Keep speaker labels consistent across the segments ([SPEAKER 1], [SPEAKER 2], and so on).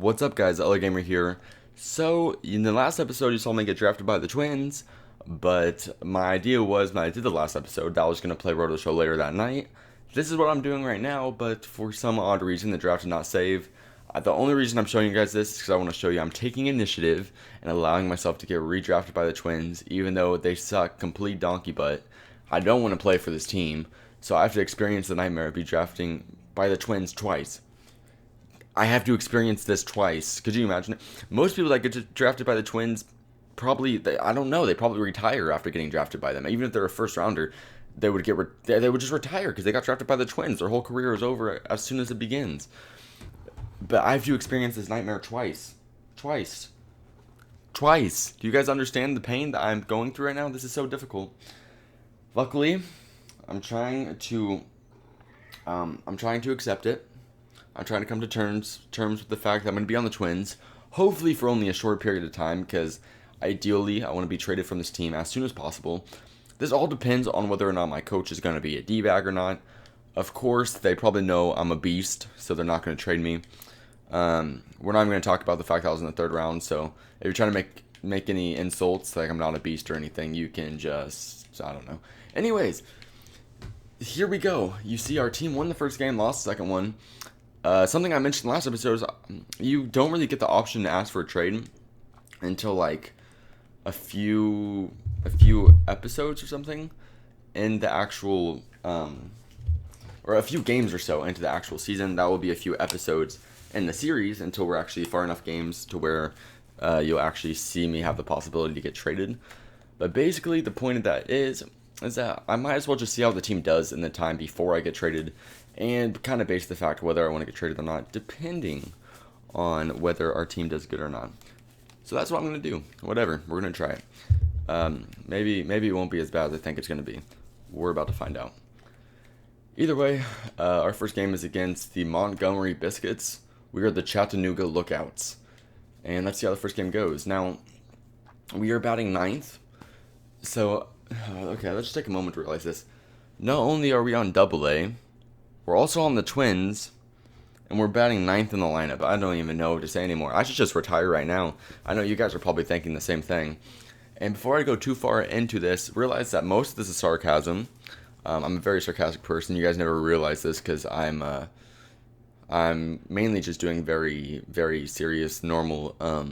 [SPEAKER 1] What's up, guys? LA Gamer here. So, in the last episode, you saw me get drafted by the Twins, but my idea was when I did the last episode that I was going to play Road to the Show later that night. This is what I'm doing right now, but for some odd reason, the draft did not save. The only reason I'm showing you guys this is because I want to show you I'm taking initiative and allowing myself to get redrafted by the Twins, even though they suck complete donkey butt. I don't want to play for this team, so I have to experience the nightmare of be drafting by the Twins twice. I have to experience this twice. Could you imagine it? Most people that get drafted by the Twins I don't know, they probably retire after getting drafted by them. Even if they're a first rounder, they would just retire because they got drafted by the Twins. Their whole career is over as soon as it begins. But I have to experience this nightmare twice. Twice. Twice. Do you guys understand the pain that I'm going through right now? This is so difficult. Luckily, I'm trying to accept it. I'm trying to come to terms with the fact that I'm going to be on the Twins, hopefully for only a short period of time, because ideally I want to be traded from this team as soon as possible. This all depends on whether or not my coach is going to be a D-bag or not. Of course, they probably know I'm a beast, so they're not going to trade me. We're not even going to talk about the fact that I was in the third round, so if you're trying to make any insults, like I'm not a beast or anything, you can just, I don't know. Anyways, here we go. You see our team won the first game, lost the second one. Something I mentioned last episode is you don't really get the option to ask for a trade until like a few episodes or something in the actual or a few games or so into the actual season. That will be a few episodes in the series until we're actually far enough games to where you'll actually see me have the possibility to get traded. But basically the point of that is that I might as well just see how the team does in the time before I get traded and kind of base the fact whether I want to get traded or not, depending on whether our team does good or not. So that's what I'm going to do. Whatever. We're going to try it. Maybe it won't be as bad as I think it's going to be. We're about to find out. Either way, our first game is against the Montgomery Biscuits. We are the Chattanooga Lookouts. And let's see how the first game goes. Now, we are batting ninth. So, okay, let's just take a moment to realize this. Not only are we on AA, we're also on the Twins, and we're batting ninth in the lineup. I don't even know what to say anymore. I should just retire right now. I know you guys are probably thinking the same thing. And before I go too far into this, realize that most of this is sarcasm. I'm a very sarcastic person. You guys never realize this because I'm mainly just doing very, very serious, normal, I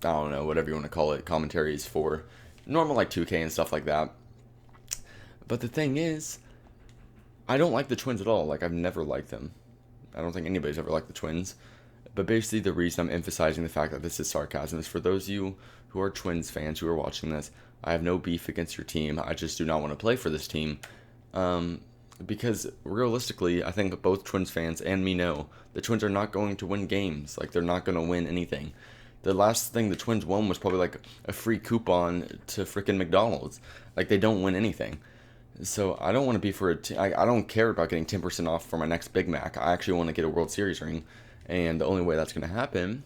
[SPEAKER 1] don't know, whatever you want to call it, commentaries for normal like 2K and stuff like that. But the thing is, I don't like the Twins at all. Like, I've never liked them. I don't think anybody's ever liked the Twins. But basically, the reason I'm emphasizing the fact that this is sarcasm is for those of you who are Twins fans who are watching this. I have no beef against your team. I just do not want to play for this team. Because realistically, I think both Twins fans and me know the Twins are not going to win games. Like, they're not going to win anything. The last thing the Twins won was probably like a free coupon to freaking McDonald's. Like, they don't win anything. So I don't want to be for I don't care about getting 10% off for my next Big Mac. I actually want to get a World Series ring. And the only way that's going to happen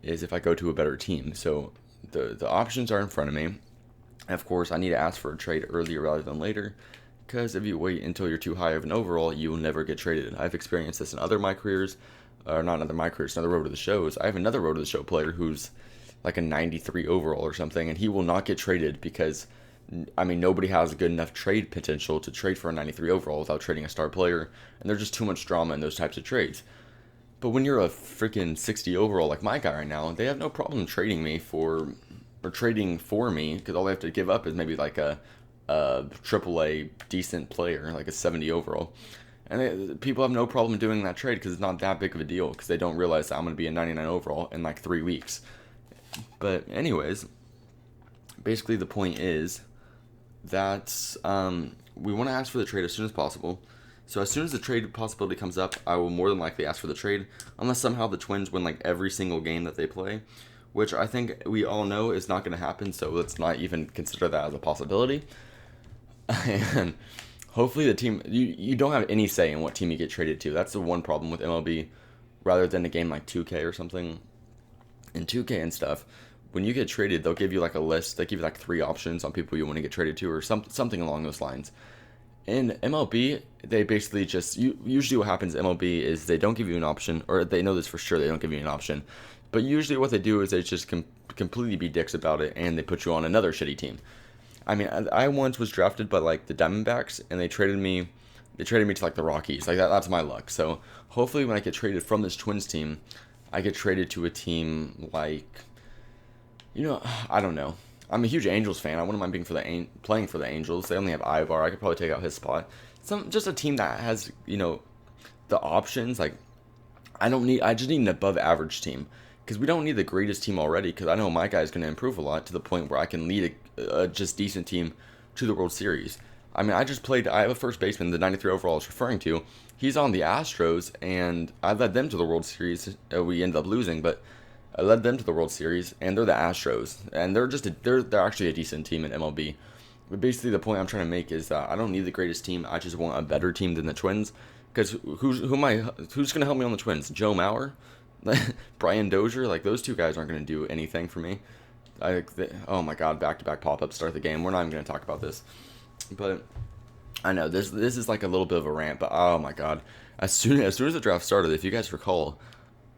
[SPEAKER 1] is if I go to a better team. So the options are in front of me. Of course, I need to ask for a trade earlier rather than later. Because if you wait until you're too high of an overall, you will never get traded. I've experienced this in other my careers. Or not other my careers, another Road to the Shows. I have another Road to the Show player who's like a 93 overall or something. And he will not get traded because, I mean, nobody has a good enough trade potential to trade for a 93 overall without trading a star player. And there's just too much drama in those types of trades. But when you're a freaking 60 overall like my guy right now, they have no problem trading me or trading for me, because all they have to give up is maybe like a AAA decent player, like a 70 overall. And people have no problem doing that trade because it's not that big of a deal, because they don't realize that I'm going to be a 99 overall in like 3 weeks. But anyways, basically the point is that we want to ask for the trade as soon as possible. So as soon as the trade possibility comes up, I will more than likely ask for the trade, unless somehow the Twins win like every single game that they play, which I think we all know is not going to happen, so let's not even consider that as a possibility. And hopefully the team, you don't have any say in what team you get traded to. That's the one problem with MLB, rather than a game like 2K or something. In 2K and stuff, when you get traded, they'll give you like a list. They give you like 3 options on people you want to get traded to, or something along those lines. in MLB, they basically just usually what happens in MLB is they don't give you an option, or they know this for sure. They don't give you an option, but usually what they do is they just completely be dicks about it, and they put you on another shitty team. I mean, I once was drafted by like the Diamondbacks, and they traded me. They traded me to like the Rockies. Like that's my luck. So hopefully, when I get traded from this Twins team, I get traded to a team like, I don't know. I'm a huge Angels fan. I wouldn't mind being playing for the Angels. They only have Ibar. I could probably take out his spot. Just a team that has the options. Like I just need an above average team because we don't need the greatest team already. Because I know my guy's going to improve a lot to the point where I can lead a just decent team to the World Series. I mean, I have a first baseman, the 93 overall I was referring to. He's on the Astros, and I led them to the World Series. We ended up losing, but I led them to the World Series, and they're the Astros, and they're actually a decent team in MLB. But basically, the point I'm trying to make is that I don't need the greatest team. I just want a better team than the Twins. Because who's gonna help me on the Twins? Joe Mauer, Brian Dozier, like those two guys aren't gonna do anything for me. Oh my God, back-to-back pop-ups start the game. We're not even gonna talk about this. But I know this is like a little bit of a rant, but oh my God, as soon as the draft started, if you guys recall,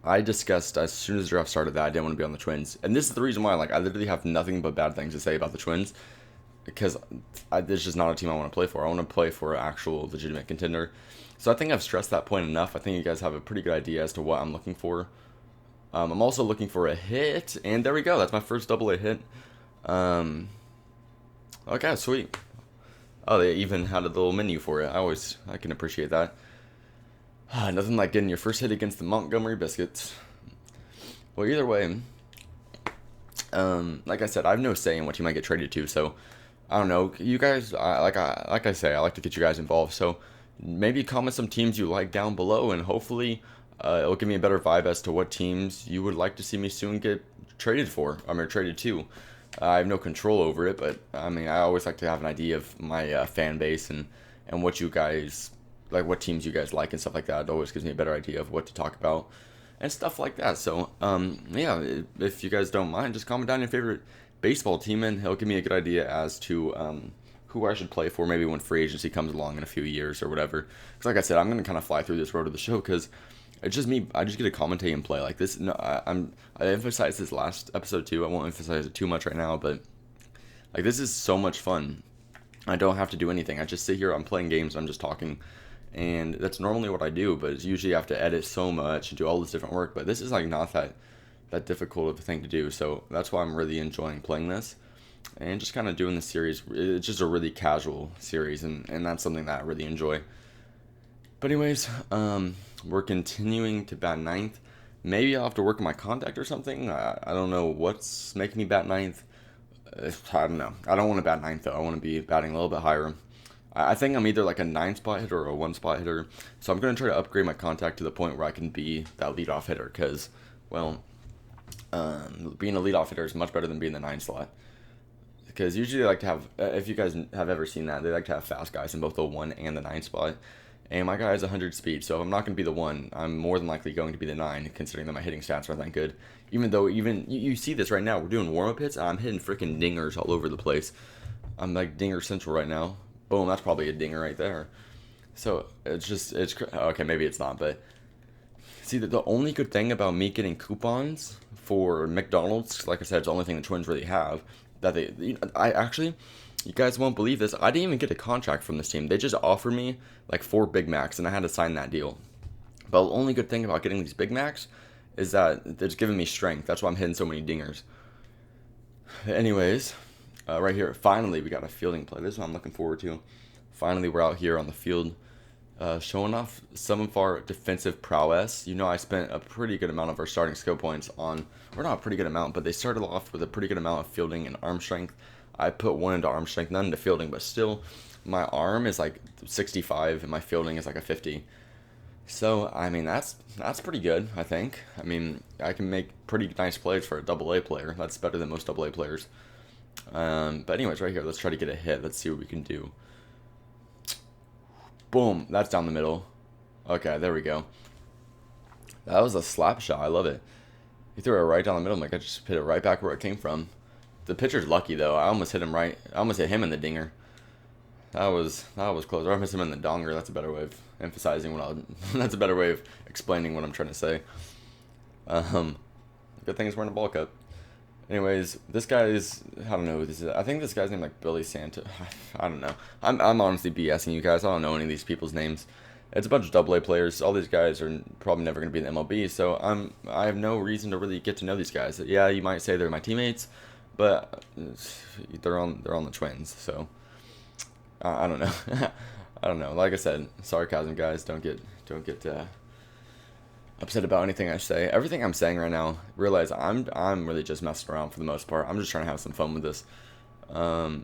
[SPEAKER 1] I discussed as soon as the draft started that I didn't want to be on the Twins, and this is the reason why. Like I literally have nothing but bad things to say about the Twins, because there's just not a team I want to play for. I want to play for an actual legitimate contender. So I think I've stressed that point enough. I think you guys have a pretty good idea as to what I'm looking for. I'm also looking for a hit, and there we go. That's my first double-A hit. Okay, sweet. Oh, they even had a little menu for it. I can appreciate that. Nothing like getting your first hit against the Montgomery Biscuits. Well, either way, like I said, I have no say in what you might get traded to. So, I don't know. You guys, like I say, I like to get you guys involved. So, maybe comment some teams you like down below, and hopefully, it'll give me a better vibe as to what teams you would like to see me soon get traded for. Traded to. I have no control over it, but I mean, I always like to have an idea of my fan base and what you guys like, what teams you guys like and stuff like that. It always gives me a better idea of what to talk about and stuff like that. So, yeah, if you guys don't mind, just comment down your favorite baseball team, and it'll give me a good idea as to who I should play for. Maybe when free agency comes along in a few years or whatever. Because, like I said, I'm gonna kind of fly through this road of the show because it's just me. I just get to commentate and play like this. No, I emphasized this last episode too. I won't emphasize it too much right now, but like this is so much fun. I don't have to do anything. I just sit here. I'm playing games. I'm just talking, and that's normally what I do. But it's usually I have to edit so much and do all this different work. But this is like not that difficult of a thing to do. So that's why I'm really enjoying playing this and just kind of doing this series. It's just a really casual series, and that's something that I really enjoy. But anyways, we're continuing to bat ninth. Maybe I'll have to work on my contact or something. I don't know what's making me bat ninth. I don't know. I don't want to bat ninth, though. I want to be batting a little bit higher. I think I'm either like a 9-spot hitter or a 1-spot hitter. So I'm going to try to upgrade my contact to the point where I can be that leadoff hitter. Because, well, being a leadoff hitter is much better than being the 9 slot. Because usually they like to have, if you guys have ever seen that, they like to have fast guys in both the 1 and the 9 spot. And my guy has 100 speed, so if I'm not going to be the 1, I'm more than likely going to be the 9, considering that my hitting stats aren't that good. Even though, you see this right now, we're doing warm-up hits, and I'm hitting freaking dingers all over the place. I'm like dinger central right now. Boom, that's probably a dinger right there. So, okay, maybe it's not, but see, the only good thing about me getting coupons for McDonald's, like I said, it's the only thing the Twins really have, that you guys won't believe this. I didn't even get a contract from this team. They just offered me like 4 Big Macs, and I had to sign that deal. But the only good thing about getting these Big Macs is that they're just giving me strength. That's why I'm hitting so many dingers. Anyways, right here, finally we got a fielding play. This is what I'm looking forward to. Finally, we're out here on the field, showing off some of our defensive prowess. You know, I spent a pretty good amount of our starting skill points on, or not a pretty good amount, but they started off with a pretty good amount of fielding and arm strength. I put 1 into arm strength, none into fielding, but still, my arm is like 65 and my fielding is like a 50. So, I mean, that's pretty good, I think. I mean, I can make pretty nice plays for a double-A player. That's better than most double-A players. But anyways, right here, let's try to get a hit. Let's see what we can do. Boom, that's down the middle. Okay, there we go. That was a slap shot. I love it. He threw it right down the middle. Like, I just hit it right back where it came from. The pitcher's lucky, though. I almost hit him in the dinger. that was close. Or I miss him in the donger. That's a better way of emphasizing what that's a better way of explaining what I'm trying to say. Um, Good thing he's wearing a ball cap. Anyways, this guy is, I don't know who this is. I think this guy's named like Billy Santa. I don't know. I'm honestly BSing you guys. I don't know any of these people's names. It's a bunch of double A players. All these guys are probably never going to be in the MLB, so I have no reason to really get to know these guys. Yeah, you might say they're my teammates, but they're on the Twins, so I don't know. I don't know. Like I said, sarcasm, guys. Don't get upset about anything I say. Everything I'm saying right now, realize I'm really just messing around for the most part. I'm just trying to have some fun with this. But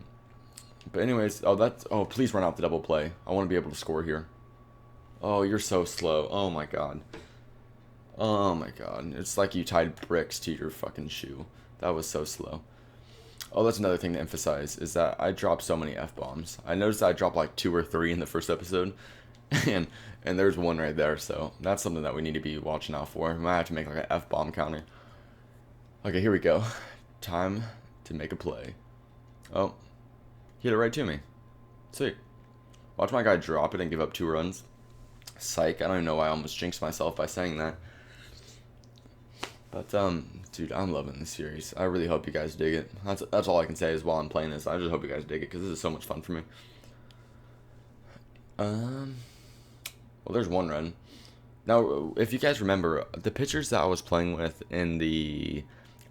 [SPEAKER 1] anyways, please run out the double play. I want to be able to score here. Oh, you're so slow. Oh my god. Oh my god. It's like you tied bricks to your fucking shoe. That was so slow. Oh, that's another thing to emphasize, is that I dropped so many F-bombs. I noticed that I dropped like 2 or 3 in the first episode. And there's one right there, so that's something that we need to be watching out for. We might have to make like an F-bomb counter. Okay, here we go. Time to make a play. Oh, he hit it right to me. Sweet. Watch my guy drop it and give up 2 runs. Psych, I don't even know why I almost jinxed myself by saying that. But, dude, I'm loving this series. I really hope you guys dig it. That's all I can say is while I'm playing this. I just hope you guys dig it, because this is so much fun for me. Well, there's 1 run. Now, if you guys remember, the pitchers that I was playing with in the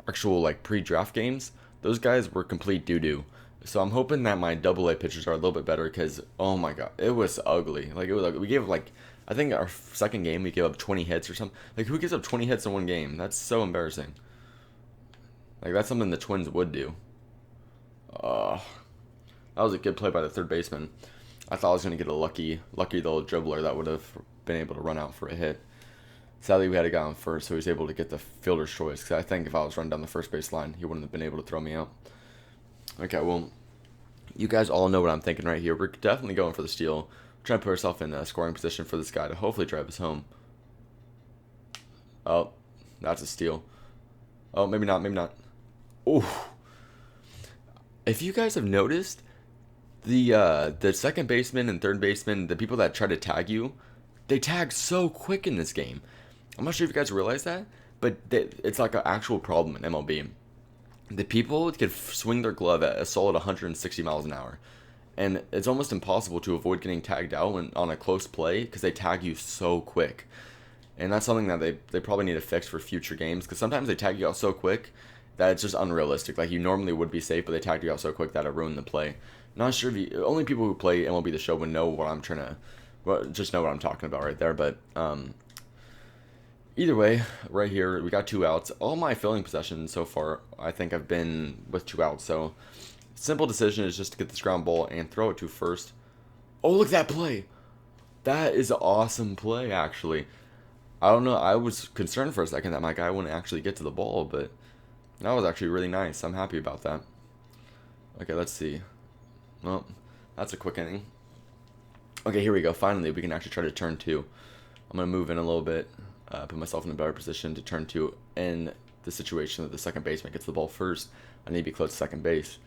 [SPEAKER 1] actual, like, pre-draft games, those guys were complete doo-doo. So I'm hoping that my double A pitchers are a little bit better, because, oh my god, it was ugly. Like, it was ugly. We gave, like, I think our second game we gave up 20 hits or something. Like, who gives up 20 hits in one game? That's so embarrassing. Like, that's something the Twins would do. That was a good play by the third baseman. I thought I was going to get a lucky little dribbler that would have been able to run out for a hit. Sadly, we had a guy on first, so he was able to get the fielder's choice, because I think if I was running down the first base line, he wouldn't have been able to throw me out. Okay, well, you guys all know what I'm thinking right here. We're definitely going for the steal. We're trying to put ourselves in a scoring position for this guy to hopefully drive us home. Oh, that's a steal. Oh, maybe not, maybe not. Oh. If you guys have noticed, the second baseman and third baseman, the people that try to tag you, they tag so quick in this game. I'm not sure if you guys realize that, but it's like an actual problem in MLB. The people could swing their glove at a solid 160 miles an hour, and it's almost impossible to avoid getting tagged out on a close play because they tag you so quick. And that's something that they probably need to fix for future games, because sometimes they tag you out so quick that it's just unrealistic. Like, you normally would be safe, but they tagged you out so quick that it ruined the play. Not sure if only people who play MLB The Show would know what I'm trying to, well, just know what I'm talking about right there. But either way, right here we got 2 outs. All my filling possessions so far, I think, I've been with 2 outs. So simple decision is just to get this ground ball and throw it to first. Oh, look at that play! That is an awesome play, actually. I don't know. I was concerned for a second that my guy wouldn't actually get to the ball, but that was actually really nice. I'm happy about that. Okay, let's see. Well, that's a quick inning. Okay, here we go. Finally, we can actually try to turn 2. I'm going to move in a little bit, put myself in a better position to turn 2 in the situation that the second baseman gets the ball first. I need to be close to second base.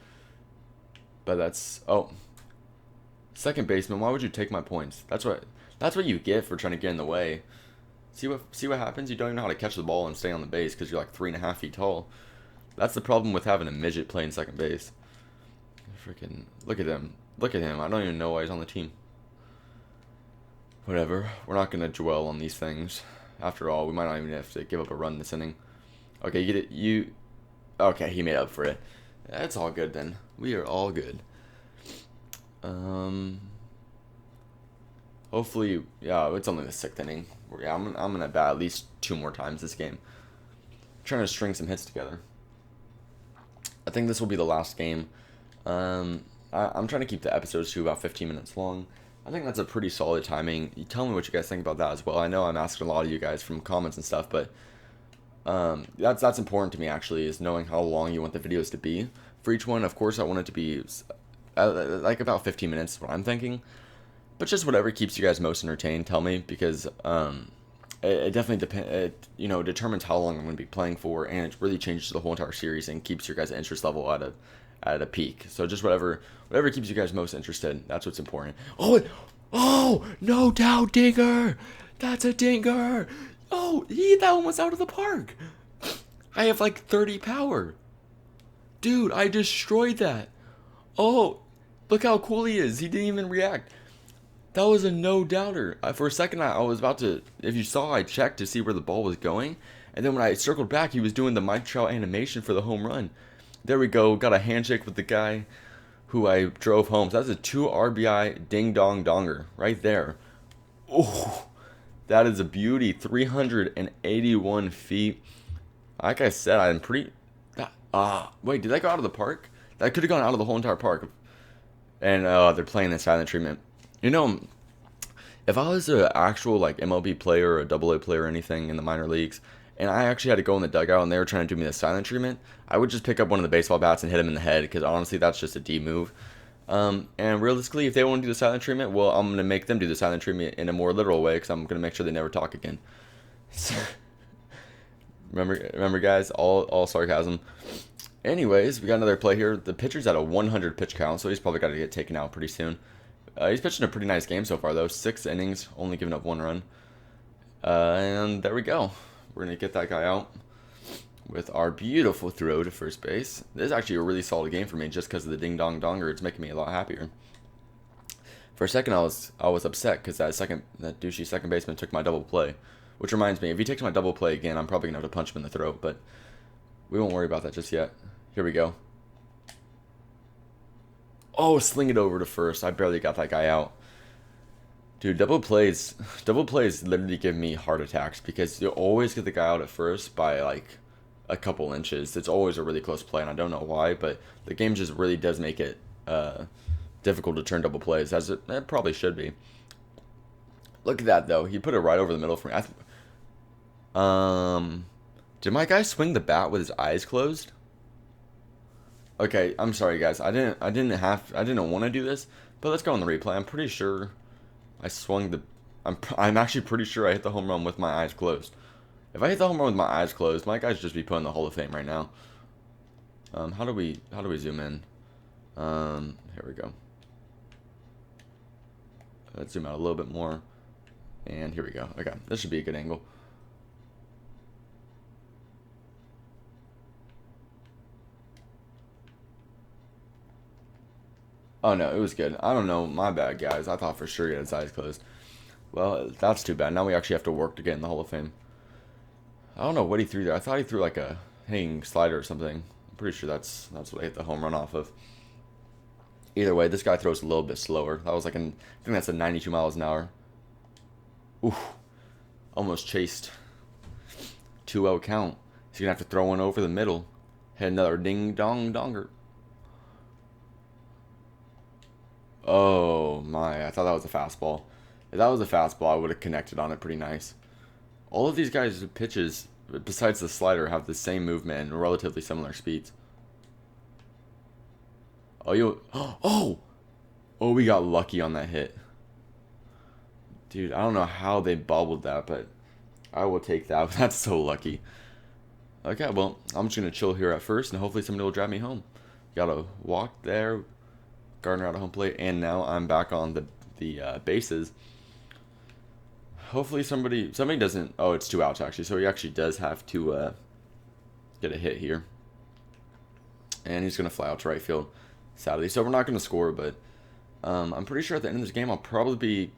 [SPEAKER 1] But that's... Oh. Second baseman, why would you take my points? That's what you get for trying to get in the way. See what happens? You don't even know how to catch the ball and stay on the base because you're like 3.5 feet tall. That's the problem with having a midget playing second base. Freaking look at him. Look at him. I don't even know why he's on the team. Whatever. We're not gonna dwell on these things. After all, we might not even have to give up a run this inning. Okay, you get it. Okay, he made up for it. That's all good then. We are all good. Hopefully, yeah, it's only the 6th inning. Yeah, I'm gonna bat at least 2 more times this game. Trying to string some hits together. I think this will be the last game. I'm trying to keep the episodes to about 15 minutes long. I think that's a pretty solid timing. You tell me what you guys think about that as well. I know I'm asking a lot of you guys from comments and stuff, but that's important to me, actually, is knowing how long you want the videos to be. For each one, of course, I want it to be like about 15 minutes is what I'm thinking. But just whatever keeps you guys most entertained, tell me, because it definitely determines how long I'm going to be playing for, and it really changes the whole entire series and keeps your guys' interest level at at a peak. So just whatever keeps you guys most interested. That's what's important. Oh, no doubt, dinger. That's a dinger. Oh, that one was out of the park. I have like 30 power. Dude, I destroyed that. Oh, look how cool he is. He didn't even react. That was a no-doubter. For a second, I was about to... If you saw, I checked to see where the ball was going. And then when I circled back, he was doing the Mike Trout animation for the home run. There we go. Got a handshake with the guy who I drove home. So that's a 2 RBI ding-dong-donger right there. Oh, that is a beauty. 381 feet. Like I said, I'm pretty... wait, did that go out of the park? That could have gone out of the whole entire park. And they're playing the silent treatment. You know, if I was an actual like MLB player or a AA player or anything in the minor leagues, and I actually had to go in the dugout and they were trying to do me the silent treatment, I would just pick up one of the baseball bats and hit him in the head, because honestly, that's just a D move. And realistically, if they want to do the silent treatment, well, I'm going to make them do the silent treatment in a more literal way, because I'm going to make sure they never talk again. remember, guys, all sarcasm. Anyways, we got another play here. The pitcher's at a 100 pitch count, so he's probably got to get taken out pretty soon. He's pitching a pretty nice game so far, though. 6 innings, only giving up 1 run. And there we go. We're going to get that guy out with our beautiful throw to first base. This is actually a really solid game for me just because of the ding-dong-donger. It's making me a lot happier. For a second, I was upset because that douchey second baseman took my double play. Which reminds me, if he takes my double play again, I'm probably going to have to punch him in the throat. But we won't worry about that just yet. Here we go. Oh, sling it over to first. I barely got that guy out. Dude, double plays literally give me heart attacks because you always get the guy out at first by like a couple inches. It's always a really close play, and I don't know why, but the game just really does make it difficult to turn double plays, as it probably should be. Look at that, though. He put it right over the middle for me. Did my guy swing the bat with his eyes closed? Okay, I'm sorry, guys. I didn't want to do this, but let's go on the replay. I'm pretty sure I swung the... I'm actually pretty sure I hit the home run with my eyes closed. If I hit the home run with my eyes closed, my guys just be put in the Hall of Fame right now. How do we zoom in? Here we go. Let's zoom out a little bit more. And here we go. Okay, this should be a good angle. Oh no, it was good. I don't know, my bad, guys. I thought for sure he had his eyes closed. Well, that's too bad. Now we actually have to work to get in the Hall of Fame. I don't know what he threw there. I thought he threw like a hanging slider or something. I'm pretty sure that's what I hit the home run off of. Either way, this guy throws a little bit slower. That was like I think that's a 92 miles an hour. Oof. Almost chased. 2-0 count. He's going to have to throw one over the middle. Hit another ding-dong-donger. Oh my, I thought that was a fastball. If that was a fastball, I would have connected on it pretty nice. All of these guys' pitches, besides the slider, have the same movement and relatively similar speeds. Oh, we got lucky on that hit. Dude, I don't know how they bobbled that, but I will take that. That's so lucky. Okay, well, I'm just going to chill here at first, and hopefully somebody will drive me home. Gotta walk there, Gardner out of home plate, and now I'm back on the bases. Hopefully somebody doesn't... Oh, it's 2 outs, actually, so he actually does have to get a hit here. And he's going to fly out to right field, sadly. So we're not going to score, but I'm pretty sure at the end of this game I'll probably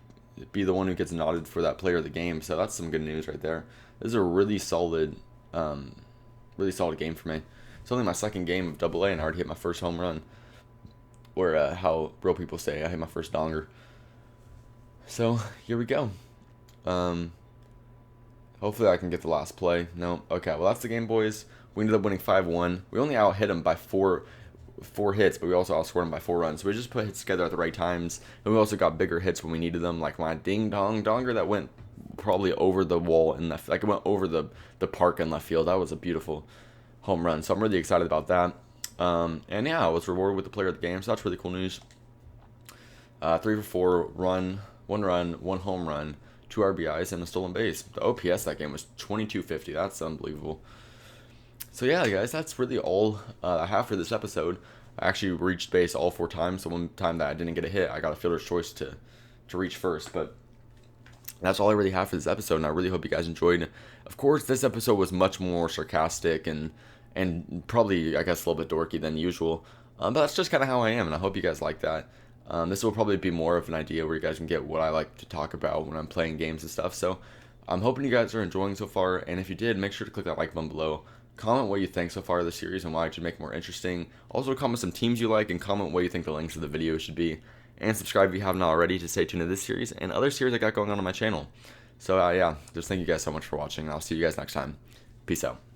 [SPEAKER 1] be the one who gets nodded for that player of the game. So that's some good news right there. This is a really solid game for me. It's only my second game of AA, and I already hit my first home run. Or how real people say, I hit my first donger. So here we go. Hopefully I can get the last play. No. Okay, well that's the game, boys. We ended up winning 5-1. We only out-hit him by four hits, but we also outscored him by 4 runs. So we just put hits together at the right times. And we also got bigger hits when we needed them, like my ding-dong-donger that went probably over the wall in left, like it went over the park in left field. That was a beautiful home run. So I'm really excited about that. And yeah, I was rewarded with the player of the game, so that's really cool news. 3 for 4, 1 run, 1 home run, 2 RBIs, and a stolen base. The OPS that game was 2250. That's unbelievable. So yeah, guys, that's really all I have for this episode. I actually reached base all 4 times. The one time that I didn't get a hit, I got a fielder's choice to reach first. But that's all I really have for this episode, and I really hope you guys enjoyed. Of course, this episode was much more sarcastic and probably, I guess, a little bit dorky than usual. But that's just kind of how I am, and I hope you guys like that. This will probably be more of an idea where you guys can get what I like to talk about when I'm playing games and stuff. So I'm hoping you guys are enjoying so far, and if you did, make sure to click that like button below. Comment what you think so far of the series and why it should make it more interesting. Also, comment some teams you like and comment what you think the links of the video should be. And subscribe if you haven't already to stay tuned to this series and other series I got going on my channel. So yeah, just thank you guys so much for watching, and I'll see you guys next time. Peace out.